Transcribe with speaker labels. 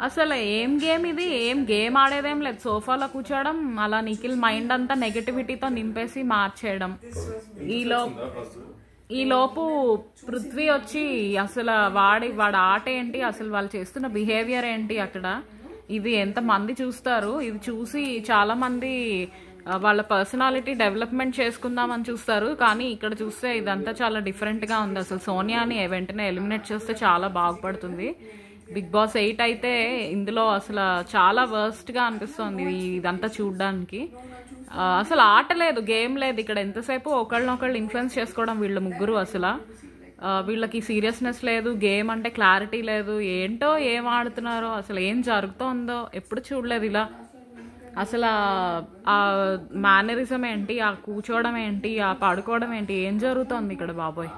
Speaker 1: అసలు ఏం గేమ్ ఇది, ఏం గేమ్ ఆడేదేం లేదు, సోఫాలో కూర్చోవడం, అలా నిఖిల్ మైండ్ అంతా నెగటివిటీతో నింపేసి మార్చేయడం. ఈ లోపు పృథ్వీ వచ్చి అసలు వాడి ఆట ఏంటి, అసలు వాళ్ళు చేస్తున్న బిహేవియర్ ఏంటి అక్కడ, ఇది ఎంత మంది చూస్తారు, ఇది చూసి చాలా మంది వాళ్ళ పర్సనాలిటీ డెవలప్మెంట్ చేసుకుందామని చూస్తారు. కానీ ఇక్కడ చూస్తే ఇదంతా చాలా డిఫరెంట్ గా ఉంది. అసలు సోనియాని వెంటనే ఎలిమినేట్ చేస్తే చాలా బాగుపడుతుంది. బిగ్ బాస్ 8 అయితే ఇందులో అసలు చాలా వర్స్ట్ గా అనిపిస్తుంది ఇదంతా చూడడానికి. అసలు ఆట లేదు, గేమ్ లేదు ఇక్కడ. ఎంతసేపు ఒకళ్ళనొకళ్ళు ఇన్ఫ్లుయెన్స్ చేసుకోవడం వీళ్ళు ముగ్గురు. అసలు వీళ్ళకి సీరియస్నెస్ లేదు, గేమ్ అంటే క్లారిటీ లేదు, ఏంటో ఏం ఆడుతున్నారో, అసలు ఏం జరుగుతోందో ఎప్పుడు చూడలేదు ఇలా. అసలు ఆ మేనరిజం ఏంటి, ఆ కూర్చోవడం ఏంటి, ఆ పడుకోవడం ఏంటి, ఏం జరుగుతోంది ఇక్కడ బాబోయ్.